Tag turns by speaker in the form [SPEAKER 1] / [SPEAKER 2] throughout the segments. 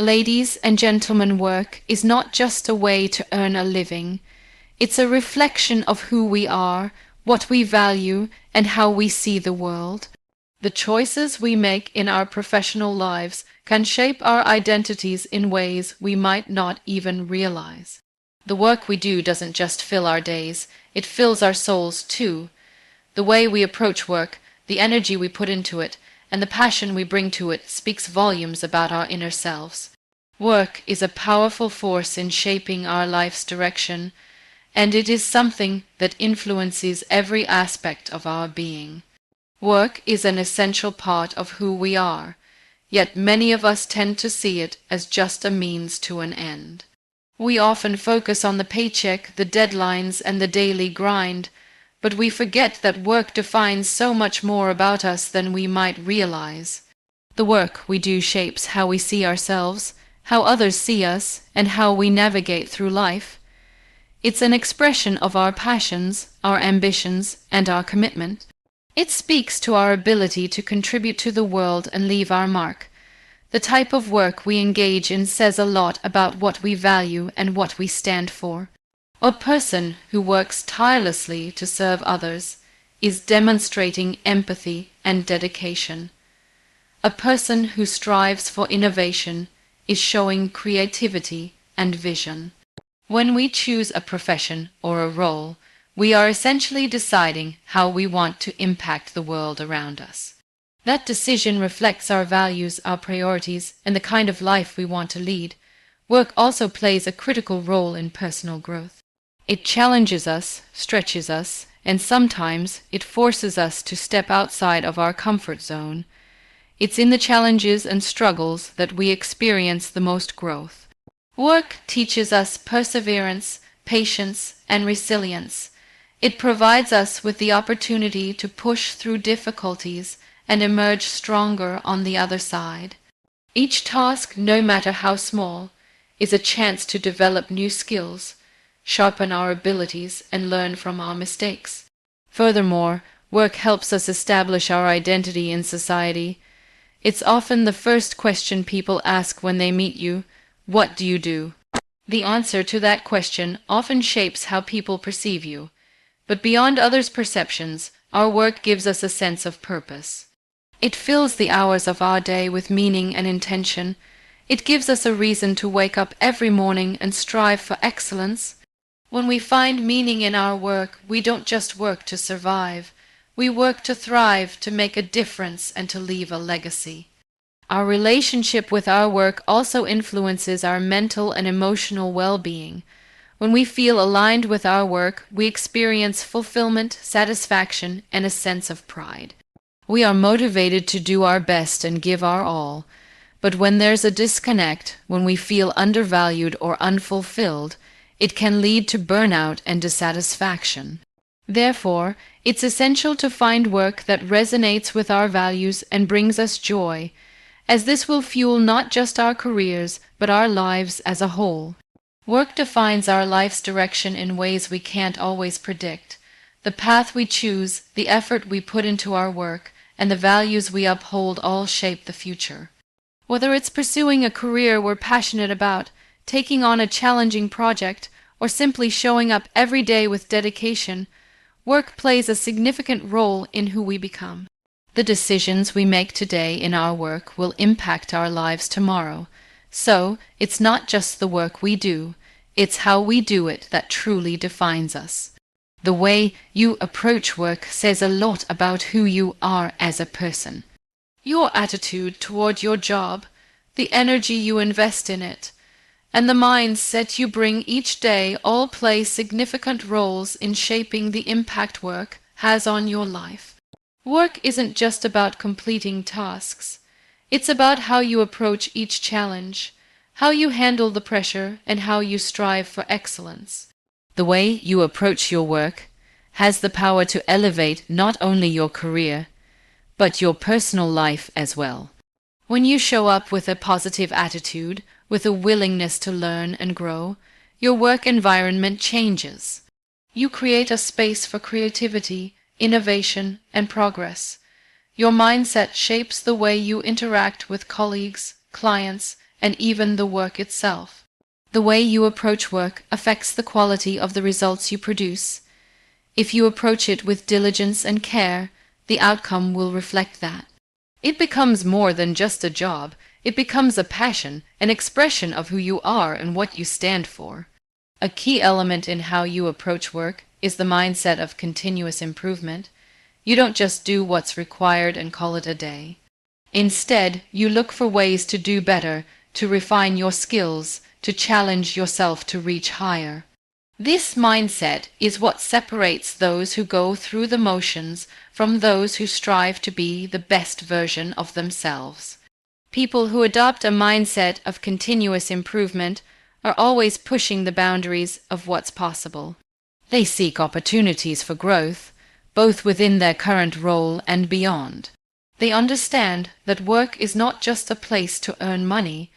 [SPEAKER 1] Ladies and gentlemen, work is not just a way to earn a living. It's a reflection of who we are, what we value, and how we see the world. The choices we make in our professional lives can shape our identities in ways we might not even realize. The work we do doesn't just fill our days, it fills our souls too. The way we approach work, the energy we put into it, and the passion we bring to it speaks volumes about our inner selves. Work is a powerful force in shaping our life's direction, and it is something that influences every aspect of our being. Work is an essential part of who we are, yet many of us tend to see it as just a means to an end. We often focus on the paycheck, the deadlines, and the daily grind, but we forget that work defines so much more about us than we might realize. The work we do shapes how we see ourselves, how others see us, and how we navigate through life. It's an expression of our passions, our ambitions, and our commitment. It speaks to our ability to contribute to the world and leave our mark. The type of work we engage in says a lot about what we value and what we stand for. A person who works tirelessly to serve others is demonstrating empathy and dedication. A person who strives for innovation is showing creativity and vision. When we choose a profession or a role, we are essentially deciding how we want to impact the world around us. That decision reflects our values, our priorities, and the kind of life we want to lead. Work also plays a critical role in personal growth. It challenges us, stretches us, and sometimes it forces us to step outside of our comfort zone. It's in the challenges and struggles that we experience the most growth. Work teaches us perseverance, patience, and resilience. It provides us with the opportunity to push through difficulties and emerge stronger on the other side. Each task, no matter how small, is a chance to develop new skills, sharpen our abilities, and learn from our mistakes. Furthermore, work helps us establish our identity in society. It's often the first question people ask when they meet you: what do you do? The answer to that question often shapes how people perceive you. But beyond others' perceptions, our work gives us a sense of purpose. It fills the hours of our day with meaning and intention. It gives us a reason to wake up every morning and strive for excellence. When we find meaning in our work, we don't just work to survive. We work to thrive, to make a difference, and to leave a legacy. Our relationship with our work also influences our mental and emotional well-being. When we feel aligned with our work, we experience fulfillment, satisfaction, and a sense of pride. We are motivated to do our best and give our all. But when there's a disconnect, when we feel undervalued or unfulfilled, it can lead to burnout and dissatisfaction. Therefore, it's essential to find work that resonates with our values and brings us joy, as this will fuel not just our careers, but our lives as a whole. Work defines our life's direction in ways we can't always predict. The path we choose, the effort we put into our work, and the values we uphold all shape the future. Whether it's pursuing a career we're passionate about, taking on a challenging project, or simply showing up every day with dedication, work plays a significant role in who we become. The decisions we make today in our work will impact our lives tomorrow. So, it's not just the work we do, it's how we do it that truly defines us. The way you approach work says a lot about who you are as a person. Your attitude toward your job, the energy you invest in it, and the mindset you bring each day all play significant roles in shaping the impact work has on your life. Work isn't just about completing tasks. It's about how you approach each challenge, how you handle the pressure, and how you strive for excellence. The way you approach your work has the power to elevate not only your career, but your personal life as well. When you show up with a positive attitude, with a willingness to learn and grow, your work environment changes. You create a space for creativity, innovation, and progress. Your mindset shapes the way you interact with colleagues, clients, and even the work itself. The way you approach work affects the quality of the results you produce. If you approach it with diligence and care, the outcome will reflect that. It becomes more than just a job. It becomes a passion, an expression of who you are and what you stand for. A key element in how you approach work is the mindset of continuous improvement. You don't just do what's required and call it a day. Instead, you look for ways to do better, to refine your skills, to challenge yourself to reach higher. This mindset is what separates those who go through the motions from those who strive to be the best version of themselves. People who adopt a mindset of continuous improvement are always pushing the boundaries of what's possible. They seek opportunities for growth, both within their current role and beyond. They understand that work is not just a place to earn money,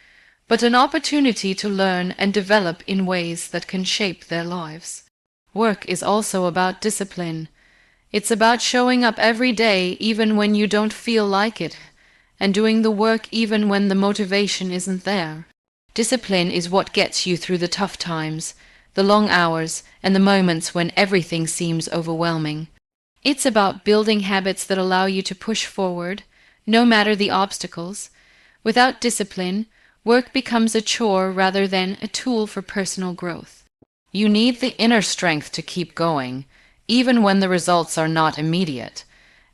[SPEAKER 1] but an opportunity to learn and develop in ways that can shape their lives. Work is also about discipline. It's about showing up every day even when you don't feel like it, and doing the work even when the motivation isn't there. Discipline is what gets you through the tough times, the long hours, and the moments when everything seems overwhelming. It's about building habits that allow you to push forward, no matter the obstacles. Without discipline, work becomes a chore rather than a tool for personal growth. You need the inner strength to keep going, even when the results are not immediate,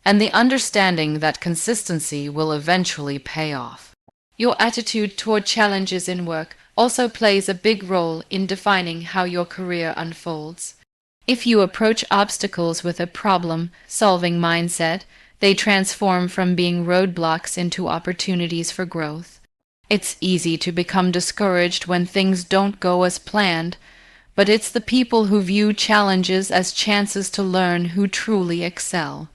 [SPEAKER 1] and the understanding that consistency will eventually pay off. Your attitude toward challenges in work also plays a big role in defining how your career unfolds. If you approach obstacles with a problem-solving mindset, they transform from being roadblocks into opportunities for growth. It's easy to become discouraged when things don't go as planned, but it's the people who view challenges as chances to learn who truly excel.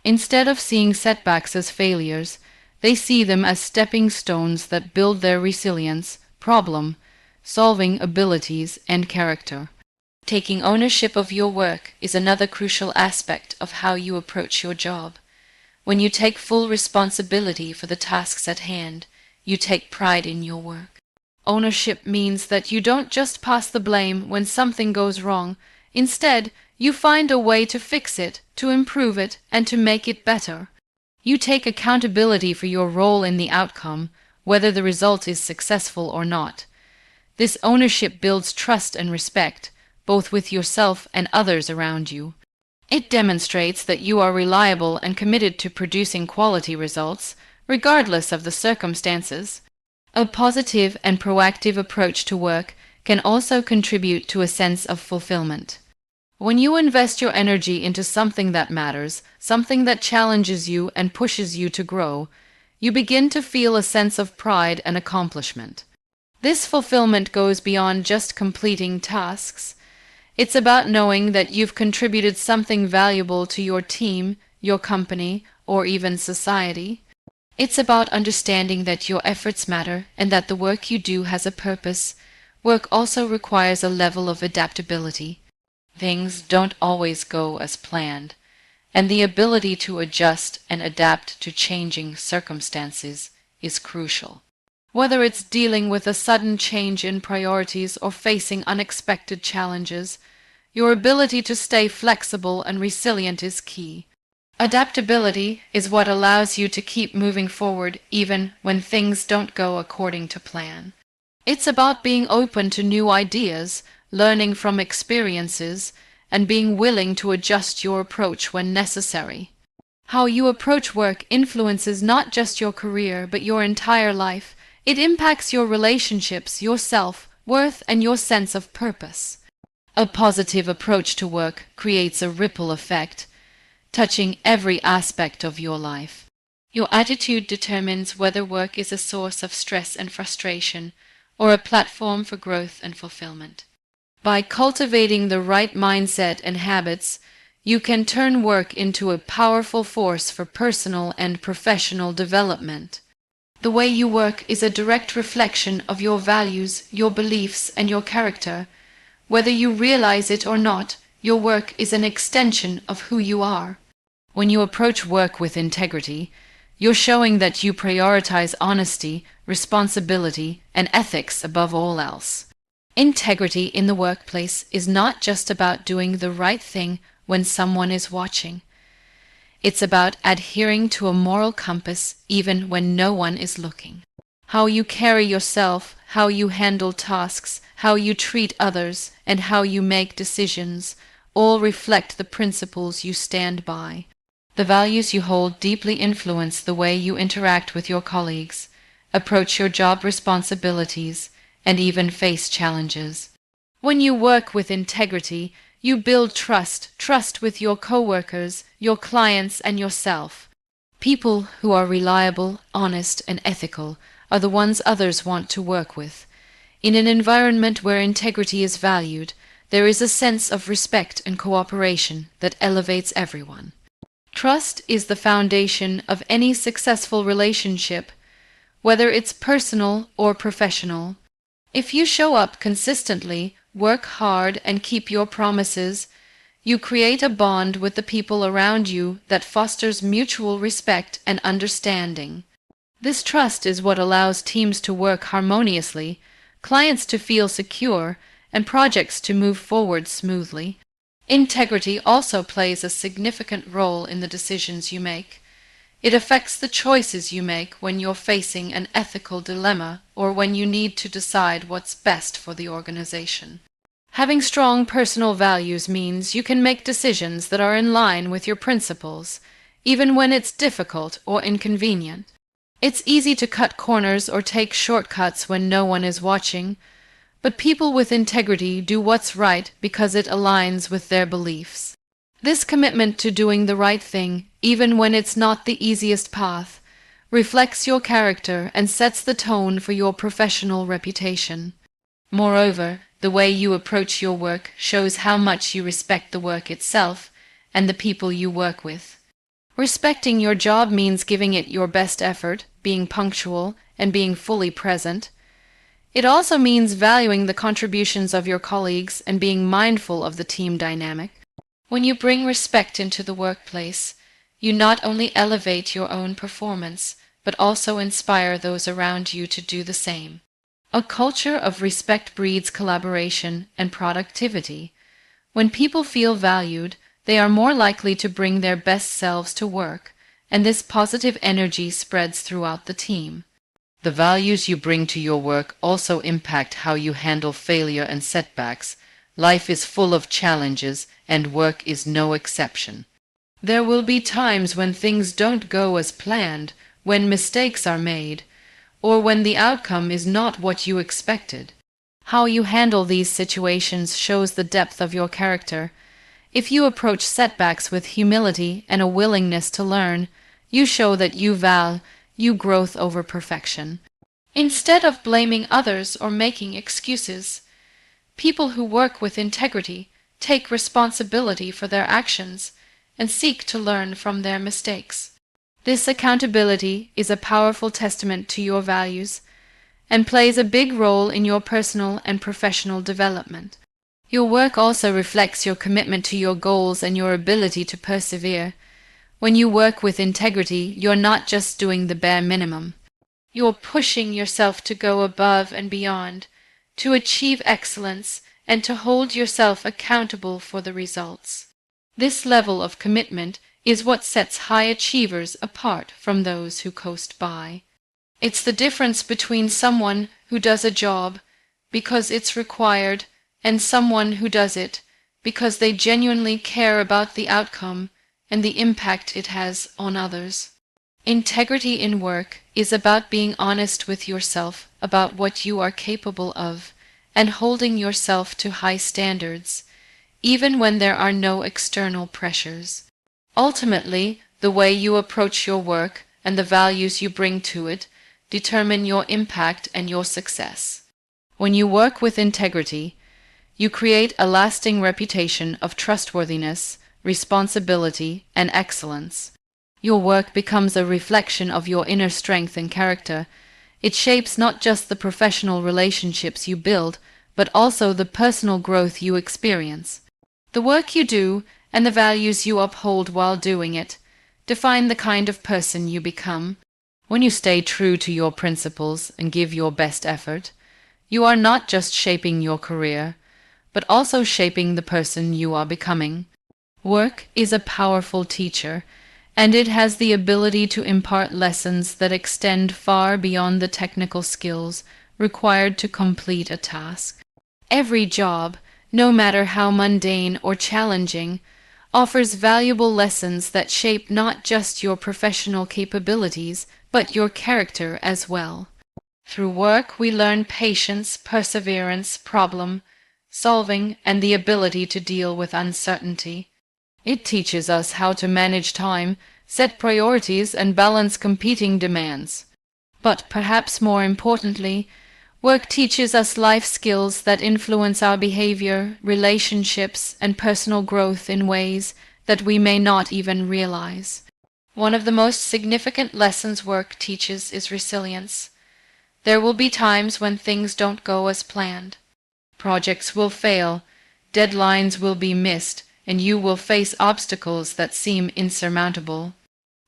[SPEAKER 1] Instead of seeing setbacks as failures, they see them as stepping stones that build their resilience, problem-solving abilities, and character. Taking ownership of your work is another crucial aspect of how you approach your job. When you take full responsibility for the tasks at hand, you take pride in your work. Ownership means that you don't just pass the blame when something goes wrong. Instead, you find a way to fix it, to improve it, and to make it better. You take accountability for your role in the outcome, whether the result is successful or not. This ownership builds trust and respect, both with yourself and others around you. It demonstrates that you are reliable and committed to producing quality results, regardless of the circumstances. A positive and proactive approach to work can also contribute to a sense of fulfillment. When you invest your energy into something that matters, something that challenges you and pushes you to grow, you begin to feel a sense of pride and accomplishment. This fulfillment goes beyond just completing tasks. It's about knowing that you've contributed something valuable to your team, your company, or even society. It's about understanding that your efforts matter and that the work you do has a purpose. Work also requires a level of adaptability. Things don't always go as planned, and the ability to adjust and adapt to changing circumstances is crucial. Whether it's dealing with a sudden change in priorities or facing unexpected challenges, your ability to stay flexible and resilient is key. Adaptability is what allows you to keep moving forward even when things don't go according to plan. It's about being open to new ideas, learning from experiences, and being willing to adjust your approach when necessary. How you approach work influences not just your career but your entire life. It impacts your relationships, your self-worth, and your sense of purpose. A positive approach to work creates a ripple effect, touching every aspect of your life. Your attitude determines whether work is a source of stress and frustration or a platform for growth and fulfillment. By cultivating the right mindset and habits, you can turn work into a powerful force for personal and professional development. The way you work is a direct reflection of your values, your beliefs, and your character. Whether you realize it or not, your work is an extension of who you are. When you approach work with integrity, You're showing that you prioritize honesty, responsibility, and ethics above all else. Integrity in the workplace is not just about doing the right thing when someone is watching. It's about adhering to a moral compass even when no one is looking. How you carry yourself, how you handle tasks, how you treat others, and how you make decisions all reflect the principles you stand by. The values you hold deeply influence the way you interact with your colleagues, approach your job responsibilities, and even face challenges. When you work with integrity, you build trust with your coworkers, your clients, and yourself. People who are reliable, honest, and ethical are the ones others want to work with. In an environment where integrity is valued, there is a sense of respect and cooperation that elevates everyone. Trust is the foundation of any successful relationship, whether it's personal or professional. If you show up consistently, work hard, and keep your promises, you create a bond with the people around you that fosters mutual respect and understanding. This trust is what allows teams to work harmoniously, clients to feel secure, and projects to move forward smoothly. Integrity also plays a significant role in the decisions you make. It affects the choices you make when you're facing an ethical dilemma or when you need to decide what's best for the organization. Having strong personal values means you can make decisions that are in line with your principles, even when it's difficult or inconvenient. It's easy to cut corners or take shortcuts when no one is watching, but people with integrity do what's right because it aligns with their beliefs. This commitment to doing the right thing, even when it's not the easiest path, reflects your character and sets the tone for your professional reputation. Moreover, the way you approach your work shows how much you respect the work itself and the people you work with. Respecting your job means giving it your best effort, being punctual, and being fully present. It also means valuing the contributions of your colleagues and being mindful of the team dynamic. When you bring respect into the workplace, you not only elevate your own performance, but also inspire those around you to do the same. A culture of respect breeds collaboration and productivity. When people feel valued, they are more likely to bring their best selves to work, and this positive energy spreads throughout the team. The values you bring to your work also impact how you handle failure and setbacks. Life is full of challenges, and work is no exception. There will be times when things don't go as planned, when mistakes are made, or when the outcome is not what you expected. How you handle these situations shows the depth of your character. If you approach setbacks with humility and a willingness to learn, you show that you value growth over perfection. Instead of blaming others or making excuses, people who work with integrity take responsibility for their actions and seek to learn from their mistakes. This accountability is a powerful testament to your values and plays a big role in your personal and professional development. Your work also reflects your commitment to your goals and your ability to persevere. When you work with integrity, you're not just doing the bare minimum. You're pushing yourself to go above and beyond, to achieve excellence, and to hold yourself accountable for the results. This level of commitment is what sets high achievers apart from those who coast by. It's the difference between someone who does a job because it's required and someone who does it because they genuinely care about the outcome and the impact it has on others. Integrity in work is about being honest with yourself about what you are capable of and holding yourself to high standards, even when there are no external pressures. Ultimately, the way you approach your work and the values you bring to it determine your impact and your success. When you work with integrity, you create a lasting reputation of trustworthiness, responsibility, and excellence. Your work becomes a reflection of your inner strength and character. It shapes not just the professional relationships you build, but also the personal growth you experience. The work you do and the values you uphold while doing it define the kind of person you become. When you stay true to your principles and give your best effort, you are not just shaping your career, but also shaping the person you are becoming. Work is a powerful teacher, and it has the ability to impart lessons that extend far beyond the technical skills required to complete a task. Every job, no matter how mundane or challenging, offers valuable lessons that shape not just your professional capabilities, but your character as well. Through work, we learn patience, perseverance, problem solving, and the ability to deal with uncertainty. It teaches us how to manage time, set priorities, and balance competing demands. But perhaps more importantly, work teaches us life skills that influence our behavior, relationships, and personal growth in ways that we may not even realize. One of the most significant lessons work teaches is resilience. There will be times when things don't go as planned. Projects will fail, deadlines will be missed, and you will face obstacles that seem insurmountable.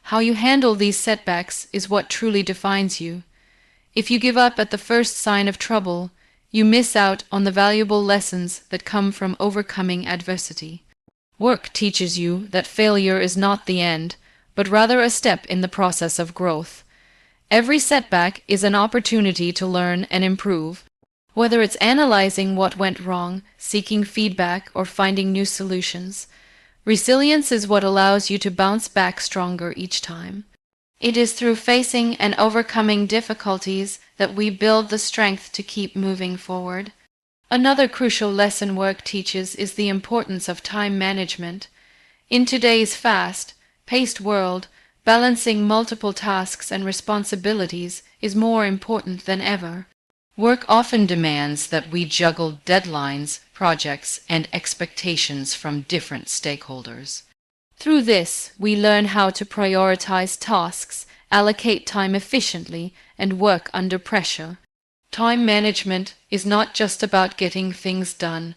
[SPEAKER 1] How you handle these setbacks is what truly defines you. If you give up at the first sign of trouble, you miss out on the valuable lessons that come from overcoming adversity. Work teaches you that failure is not the end, but rather a step in the process of growth. Every setback is an opportunity to learn and improve. Whether it's analyzing what went wrong, seeking feedback, or finding new solutions, resilience is what allows you to bounce back stronger each time. It is through facing and overcoming difficulties that we build the strength to keep moving forward. Another crucial lesson work teaches is the importance of time management. In today's fast-paced world, balancing multiple tasks and responsibilities is more important than ever. Work often demands that we juggle deadlines, projects, and expectations from different stakeholders. Through this, we learn how to prioritize tasks, allocate time efficiently, and work under pressure. Time management is not just about getting things done.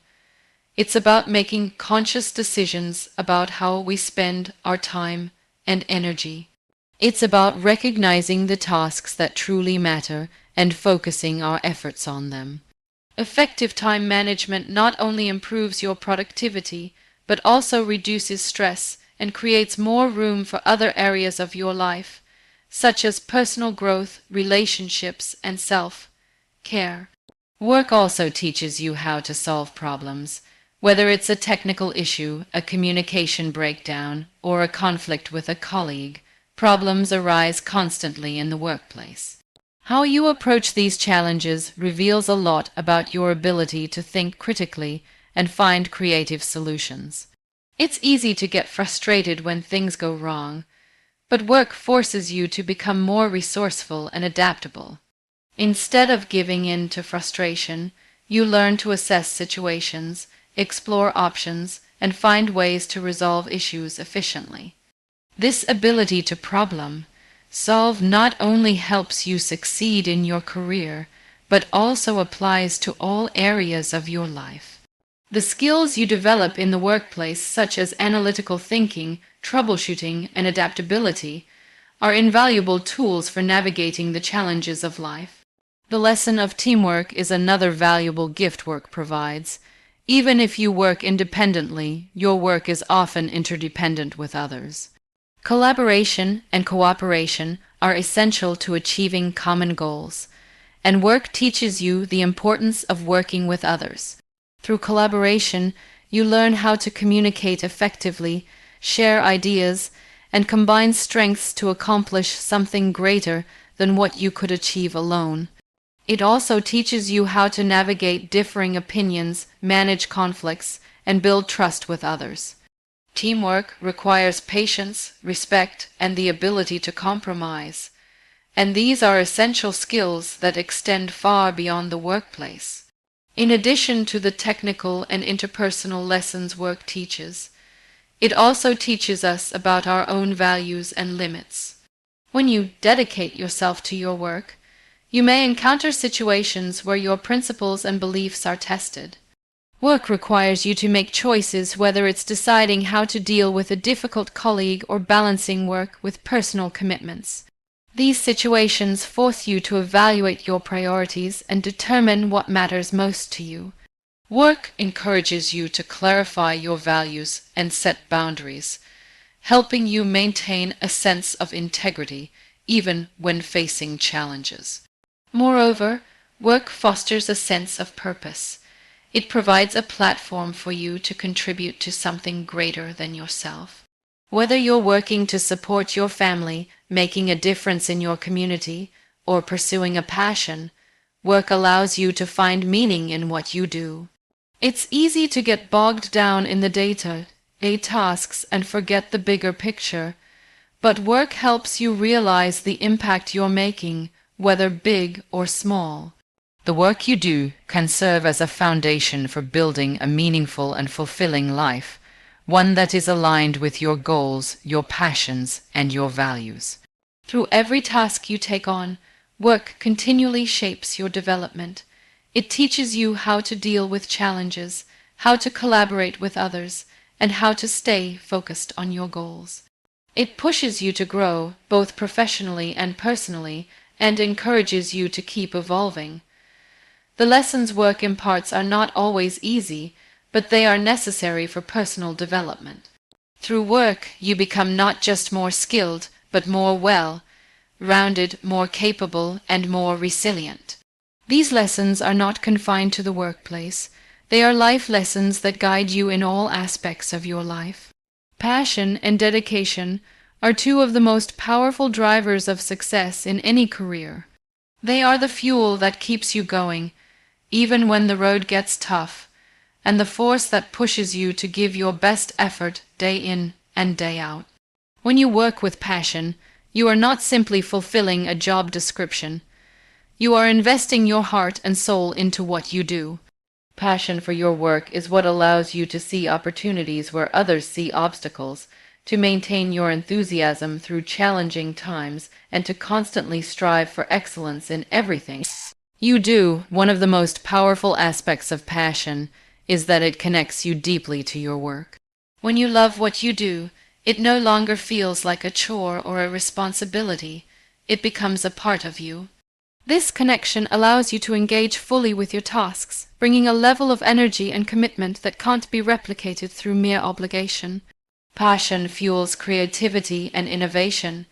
[SPEAKER 1] It's about making conscious decisions about how we spend our time and energy. It's about recognizing the tasks that truly matter and focusing our efforts on them. Effective time management not only improves your productivity, but also reduces stress and creates more room for other areas of your life, such as personal growth, relationships, and self-care. Work also teaches you how to solve problems, whether it's a technical issue, a communication breakdown, or a conflict with a colleague. Problems arise constantly in the workplace. How you approach these challenges reveals a lot about your ability to think critically and find creative solutions. It's easy to get frustrated when things go wrong, but work forces you to become more resourceful and adaptable. Instead of giving in to frustration, you learn to assess situations, explore options, and find ways to resolve issues efficiently. This ability to problem solve not only helps you succeed in your career, but also applies to all areas of your life. The skills you develop in the workplace, such as analytical thinking, troubleshooting, and adaptability, are invaluable tools for navigating the challenges of life. The lesson of teamwork is another valuable gift work provides. Even if you work independently, your work is often interdependent with others. Collaboration and cooperation are essential to achieving common goals, and work teaches you the importance of working with others. Through collaboration, you learn how to communicate effectively, share ideas, and combine strengths to accomplish something greater than what you could achieve alone. It also teaches you how to navigate differing opinions, manage conflicts, and build trust with others. Teamwork requires patience, respect, and the ability to compromise, and these are essential skills that extend far beyond the workplace. In addition to the technical and interpersonal lessons work teaches, it also teaches us about our own values and limits. When you dedicate yourself to your work, you may encounter situations where your principles and beliefs are tested. Work requires you to make choices, whether it's deciding how to deal with a difficult colleague or balancing work with personal commitments. These situations force you to evaluate your priorities and determine what matters most to you. Work encourages you to clarify your values and set boundaries, helping you maintain a sense of integrity even when facing challenges. Moreover, work fosters a sense of purpose. It provides a platform for you to contribute to something greater than yourself. Whether you're working to support your family, making a difference in your community, or pursuing a passion, work allows you to find meaning in what you do. It's easy to get bogged down in the day-to-day tasks and forget the bigger picture, but work helps you realize the impact you're making, whether big or small. The work you do can serve as a foundation for building a meaningful and fulfilling life, one that is aligned with your goals, your passions, and your values. Through every task you take on, work continually shapes your development. It teaches you how to deal with challenges, how to collaborate with others, and how to stay focused on your goals. It pushes you to grow, both professionally and personally, and encourages you to keep evolving. The lessons work imparts are not always easy, but they are necessary for personal development. Through work, you become not just more skilled, but more well-rounded, more capable, and more resilient. These lessons are not confined to the workplace. They are life lessons that guide you in all aspects of your life. Passion and dedication are two of the most powerful drivers of success in any career. They are the fuel that keeps you going, even when the road gets tough, and the force that pushes you to give your best effort day in and day out. When you work with passion, you are not simply fulfilling a job description. You are investing your heart and soul into what you do. Passion for your work is what allows you to see opportunities where others see obstacles, to maintain your enthusiasm through challenging times, and to constantly strive for excellence in everything you do. One of the most powerful aspects of passion is that it connects you deeply to your work. When you love what you do, it no longer feels like a chore or a responsibility. It becomes a part of you. This connection allows you to engage fully with your tasks, bringing a level of energy and commitment that can't be replicated through mere obligation. Passion fuels creativity and innovation,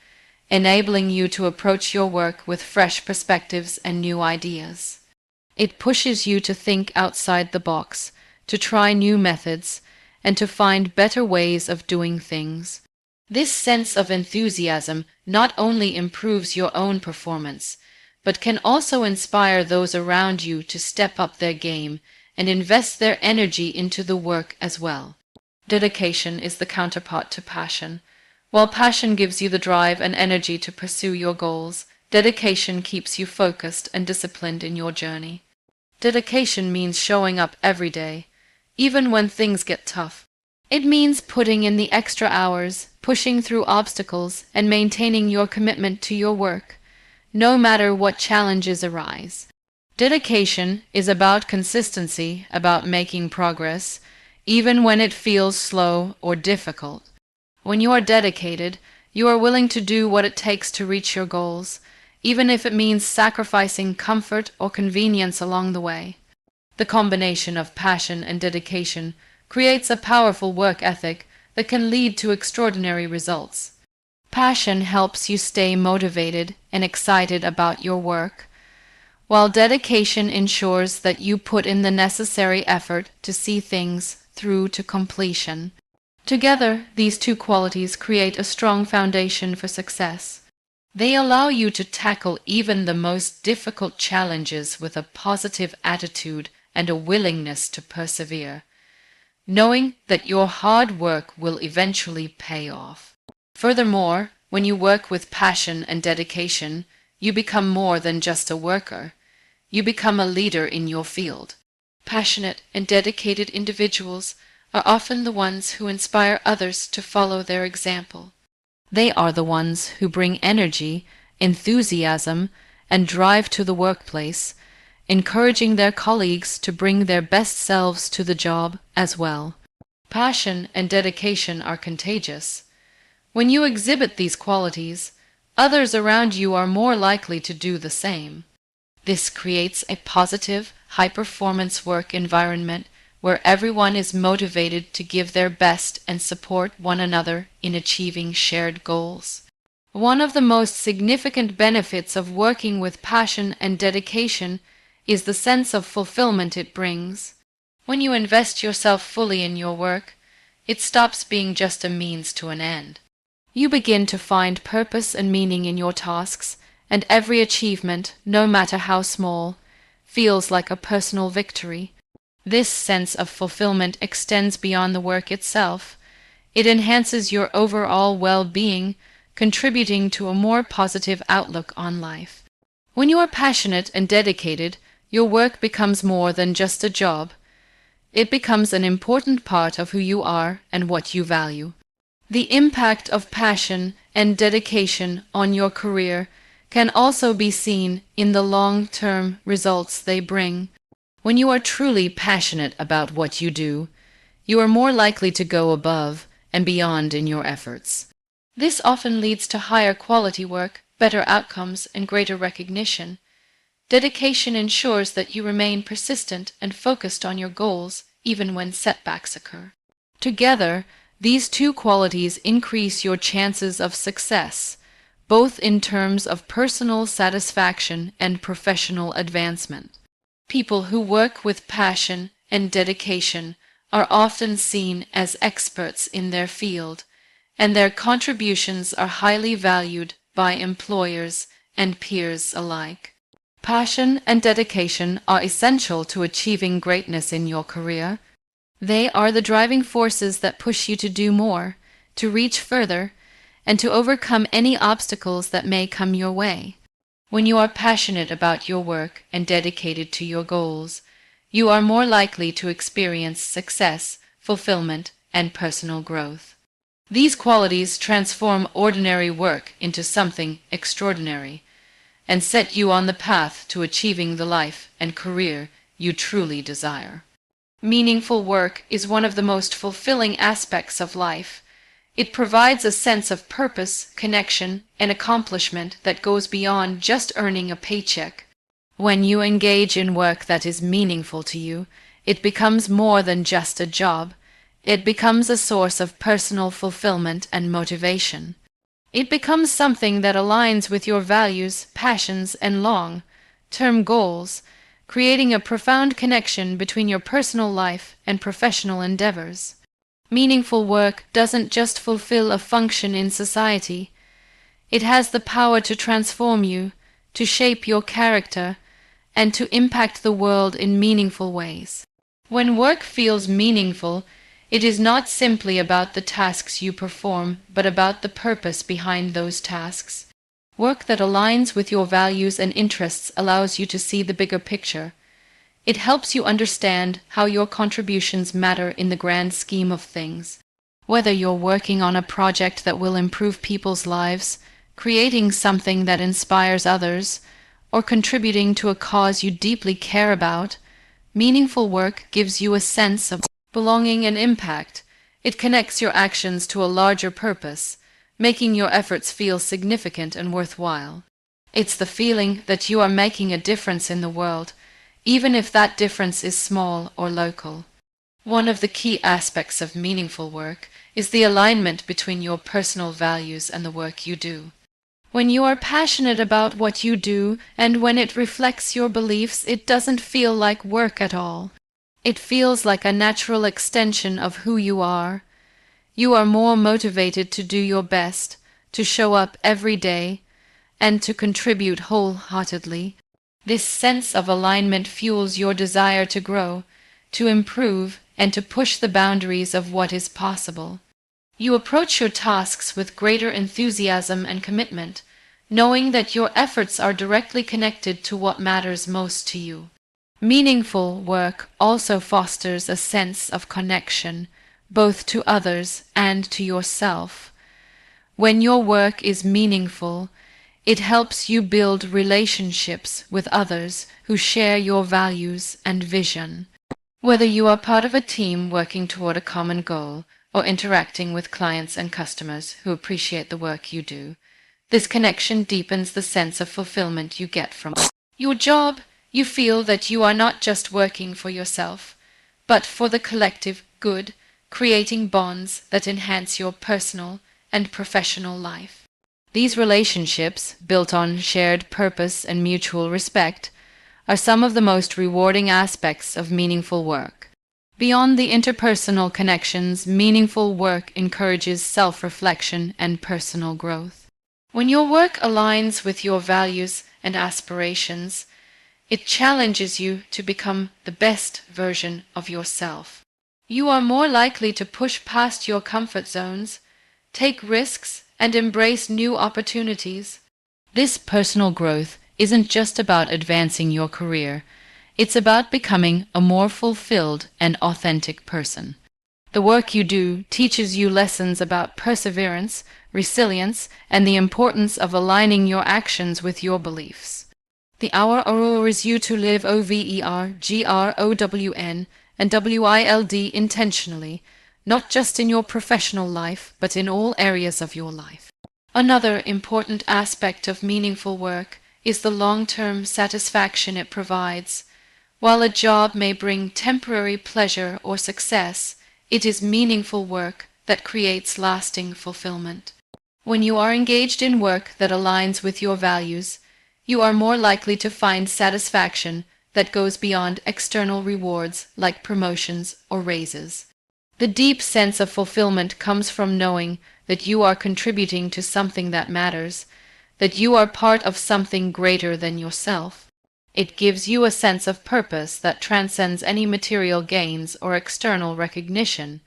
[SPEAKER 1] enabling you to approach your work with fresh perspectives and new ideas. It pushes you to think outside the box, to try new methods, and to find better ways of doing things. This sense of enthusiasm not only improves your own performance, but can also inspire those around you to step up their game and invest their energy into the work as well. Dedication is the counterpart to passion. While passion gives you the drive and energy to pursue your goals, dedication keeps you focused and disciplined in your journey. Dedication means showing up every day, even when things get tough. It means putting in the extra hours, pushing through obstacles, and maintaining your commitment to your work, no matter what challenges arise. Dedication is about consistency, about making progress, even when it feels slow or difficult. When you are dedicated, you are willing to do what it takes to reach your goals, even if it means sacrificing comfort or convenience along the way. The combination of passion and dedication creates a powerful work ethic that can lead to extraordinary results. Passion helps you stay motivated and excited about your work, while dedication ensures that you put in the necessary effort to see things through to completion. Together, these two qualities create a strong foundation for success. They allow you to tackle even the most difficult challenges with a positive attitude and a willingness to persevere, knowing that your hard work will eventually pay off. Furthermore, when you work with passion and dedication, you become more than just a worker. You become a leader in your field. Passionate and dedicated individuals are often the ones who inspire others to follow their example. They are the ones who bring energy, enthusiasm, and drive to the workplace, encouraging their colleagues to bring their best selves to the job as well. Passion and dedication are contagious. When you exhibit these qualities, others around you are more likely to do the same. This creates a positive, high-performance work environment where everyone is motivated to give their best and support one another in achieving shared goals. One of the most significant benefits of working with passion and dedication is the sense of fulfillment it brings. When you invest yourself fully in your work, it stops being just a means to an end. You begin to find purpose and meaning in your tasks, and every achievement, no matter how small, feels like a personal victory. This sense of fulfillment extends beyond the work itself. It enhances your overall well-being, contributing to a more positive outlook on life. When you are passionate and dedicated, your work becomes more than just a job. It becomes an important part of who you are and what you value. The impact of passion and dedication on your career can also be seen in the long-term results they bring. When you are truly passionate about what you do, you are more likely to go above and beyond in your efforts. This often leads to higher quality work, better outcomes, and greater recognition. Dedication ensures that you remain persistent and focused on your goals even when setbacks occur. Together, these two qualities increase your chances of success, both in terms of personal satisfaction and professional advancement. People who work with passion and dedication are often seen as experts in their field, and their contributions are highly valued by employers and peers alike. Passion and dedication are essential to achieving greatness in your career. They are the driving forces that push you to do more, to reach further, and to overcome any obstacles that may come your way. When you are passionate about your work and dedicated to your goals, you are more likely to experience success, fulfillment, and personal growth. These qualities transform ordinary work into something extraordinary, and set you on the path to achieving the life and career you truly desire. Meaningful work is one of the most fulfilling aspects of life. It provides a sense of purpose, connection, and accomplishment that goes beyond just earning a paycheck. When you engage in work that is meaningful to you, it becomes more than just a job. It becomes a source of personal fulfillment and motivation. It becomes something that aligns with your values, passions, and long-term goals, creating a profound connection between your personal life and professional endeavors. Meaningful work doesn't just fulfill a function in society. It has the power to transform you, to shape your character, and to impact the world in meaningful ways. When work feels meaningful, it is not simply about the tasks you perform, but about the purpose behind those tasks. Work that aligns with your values and interests allows you to see the bigger picture. It helps you understand how your contributions matter in the grand scheme of things. Whether you're working on a project that will improve people's lives, creating something that inspires others, or contributing to a cause you deeply care about, meaningful work gives you a sense of belonging and impact. It connects your actions to a larger purpose, making your efforts feel significant and worthwhile. It's the feeling that you are making a difference in the world, even if that difference is small or local. One of the key aspects of meaningful work is the alignment between your personal values and the work you do. When you are passionate about what you do and when it reflects your beliefs, it doesn't feel like work at all. It feels like a natural extension of who you are. You are more motivated to do your best, to show up every day, and to contribute wholeheartedly. This sense of alignment fuels your desire to grow, to improve, and to push the boundaries of what is possible. You approach your tasks with greater enthusiasm and commitment, knowing that your efforts are directly connected to what matters most to you. Meaningful work also fosters a sense of connection, both to others and to yourself. When your work is meaningful, It helps you build relationships with others who share your values and vision. Whether you are part of a team working toward a common goal or interacting with clients and customers who appreciate the work you do, this connection deepens the sense of fulfillment you get from your job. You feel that you are not just working for yourself, but for the collective good, creating bonds that enhance your personal and professional life. These relationships, built on shared purpose and mutual respect, are some of the most rewarding aspects of meaningful work. Beyond the interpersonal connections, meaningful work encourages self-reflection and personal growth. When your work aligns with your values and aspirations, it challenges you to become the best version of yourself. You are more likely to push past your comfort zones, take risks, and embrace new opportunities. This personal growth isn't just about advancing your career, it's about becoming a more fulfilled and authentic person. The work you do teaches you lessons about perseverance, resilience, and the importance of aligning your actions with your beliefs. The hour allures you to live OVERGROWN and WILD intentionally, not just in your professional life, but in all areas of your life. Another important aspect of meaningful work is the long-term satisfaction it provides. While a job may bring temporary pleasure or success, it is meaningful work that creates lasting fulfillment. When you are engaged in work that aligns with your values, you are more likely to find satisfaction that goes beyond external rewards like promotions or raises. The deep sense of fulfillment comes from knowing that you are contributing to something that matters, that you are part of something greater than yourself. It gives you a sense of purpose that transcends any material gains or external recognition.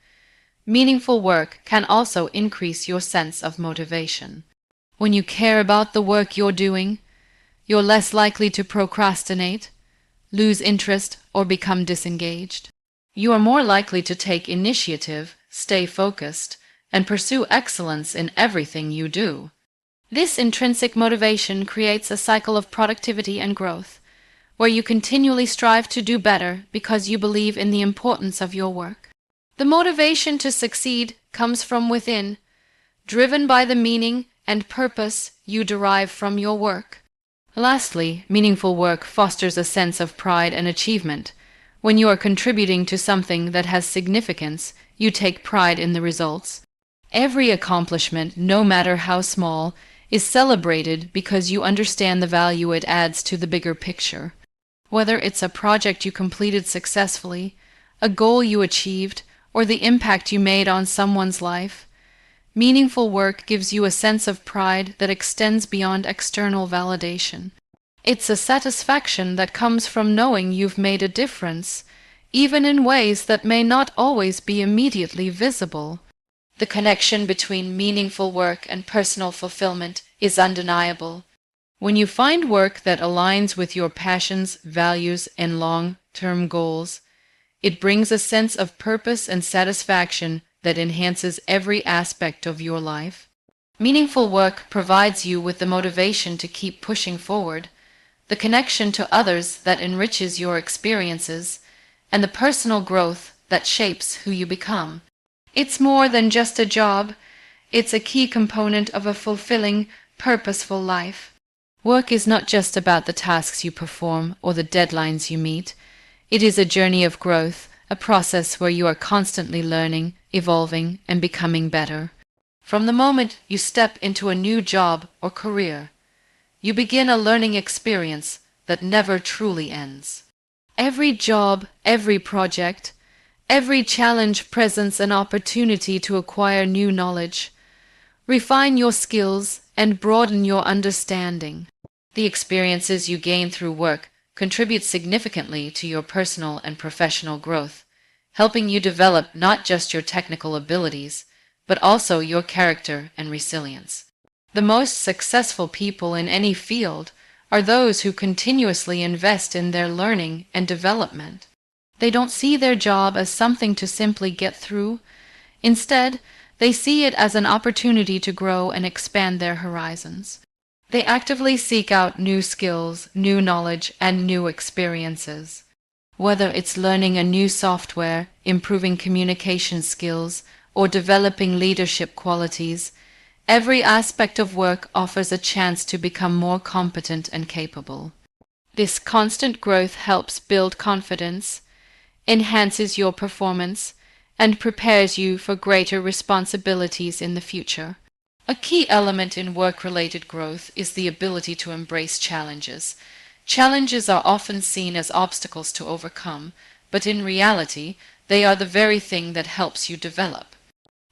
[SPEAKER 1] Meaningful work can also increase your sense of motivation. When you care about the work you're doing, you're less likely to procrastinate, lose interest, or become disengaged. You are more likely to take initiative, stay focused, and pursue excellence in everything you do. This intrinsic motivation creates a cycle of productivity and growth, where you continually strive to do better because you believe in the importance of your work. The motivation to succeed comes from within, driven by the meaning and purpose you derive from your work. Lastly, meaningful work fosters a sense of pride and achievement. When you are contributing to something that has significance, you take pride in the results. Every accomplishment, no matter how small, is celebrated because you understand the value it adds to the bigger picture. Whether it's a project you completed successfully, a goal you achieved, or the impact you made on someone's life, meaningful work gives you a sense of pride that extends beyond external validation. It's a satisfaction that comes from knowing you've made a difference, even in ways that may not always be immediately visible. The connection between meaningful work and personal fulfillment is undeniable. When you find work that aligns with your passions, values, and long-term goals, it brings a sense of purpose and satisfaction that enhances every aspect of your life. Meaningful work provides you with the motivation to keep pushing forward, the connection to others that enriches your experiences, and the personal growth that shapes who you become. It's more than just a job. It's a key component of a fulfilling, purposeful life. Work is not just about the tasks you perform or the deadlines you meet. It is a journey of growth, a process where you are constantly learning, evolving, and becoming better. From the moment you step into a new job or career, you begin a learning experience that never truly ends. Every job, every project, every challenge presents an opportunity to acquire new knowledge, refine your skills, and broaden your understanding. The experiences you gain through work contribute significantly to your personal and professional growth, helping you develop not just your technical abilities, but also your character and resilience. The most successful people in any field are those who continuously invest in their learning and development. They don't see their job as something to simply get through. Instead, they see it as an opportunity to grow and expand their horizons. They actively seek out new skills, new knowledge, and new experiences. Whether it's learning a new software, improving communication skills, or developing leadership qualities, every aspect of work offers a chance to become more competent and capable. This constant growth helps build confidence, enhances your performance, and prepares you for greater responsibilities in the future. A key element in work-related growth is the ability to embrace challenges. Challenges are often seen as obstacles to overcome, but in reality, they are the very thing that helps you develop.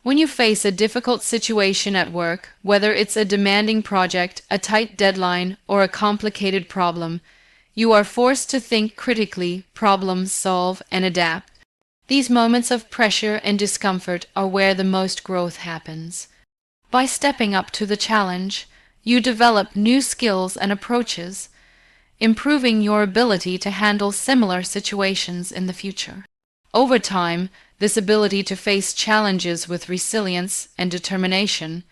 [SPEAKER 1] When you face a difficult situation at work, whether it's a demanding project, a tight deadline, or a complicated problem, you are forced to think critically, problem solve, and adapt. These moments of pressure and discomfort are where the most growth happens. By stepping up to the challenge, you develop new skills and approaches, improving your ability to handle similar situations in the future. Over time, this ability to face challenges with resilience and determination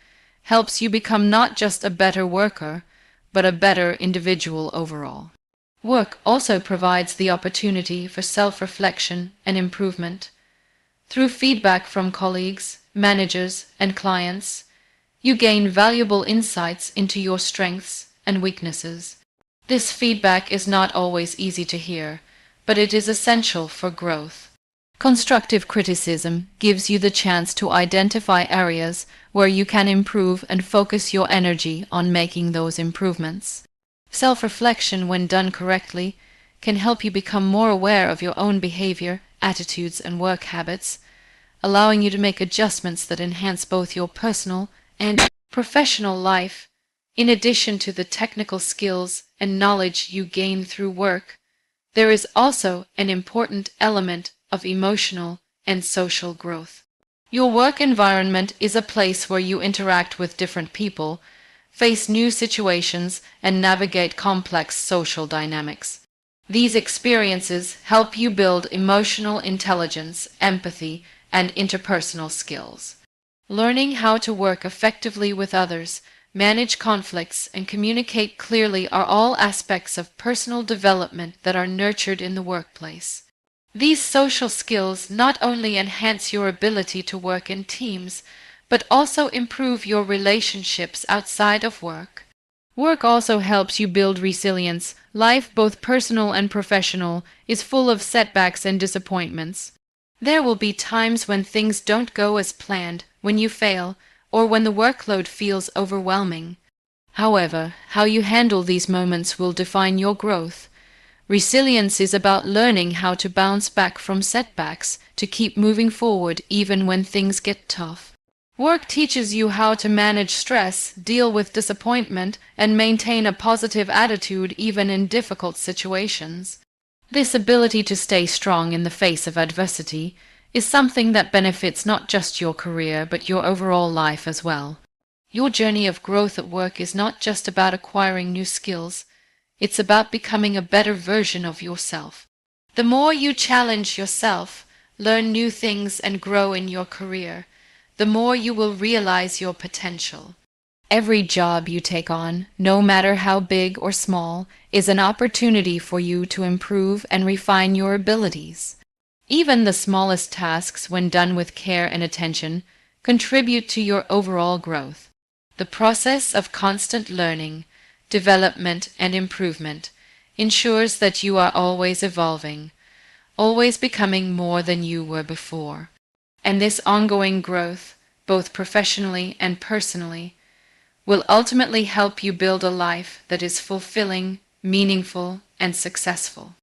[SPEAKER 1] helps you become not just a better worker, but a better individual overall. Work also provides the opportunity for self-reflection and improvement. Through feedback from colleagues, managers, and clients, you gain valuable insights into your strengths and weaknesses. This feedback is not always easy to hear, but it is essential for growth. Constructive criticism gives you the chance to identify areas where you can improve and focus your energy on making those improvements. Self-reflection, when done correctly, can help you become more aware of your own behavior, attitudes, and work habits, allowing you to make adjustments that enhance both your personal and professional life. In addition to the technical skills and knowledge you gain through work, there is also an important element of emotional and social growth. Your work environment is a place where you interact with different people, face new situations, and navigate complex social dynamics. These experiences help you build emotional intelligence, empathy, and interpersonal skills. Learning how to work effectively with others, manage conflicts, and communicate clearly are all aspects of personal development that are nurtured in the workplace. These social skills not only enhance your ability to work in teams, but also improve your relationships outside of work. Work also helps you build resilience. Life, both personal and professional, is full of setbacks and disappointments. There will be times when things don't go as planned, when you fail, or when the workload feels overwhelming. However, how you handle these moments will define your growth. Resilience is about learning how to bounce back from setbacks, to keep moving forward even when things get tough. Work teaches you how to manage stress, deal with disappointment, and maintain a positive attitude even in difficult situations. This ability to stay strong in the face of adversity is something that benefits not just your career but your overall life as well. Your journey of growth at work is not just about acquiring new skills, it's about becoming a better version of yourself. The more you challenge yourself, learn new things, and grow in your career, the more you will realize your potential. Every job you take on, no matter how big or small, is an opportunity for you to improve and refine your abilities. Even the smallest tasks, when done with care and attention, contribute to your overall growth. The process of constant learning, development, and improvement ensures that you are always evolving, always becoming more than you were before. And this ongoing growth, both professionally and personally, will ultimately help you build a life that is fulfilling, meaningful, and successful.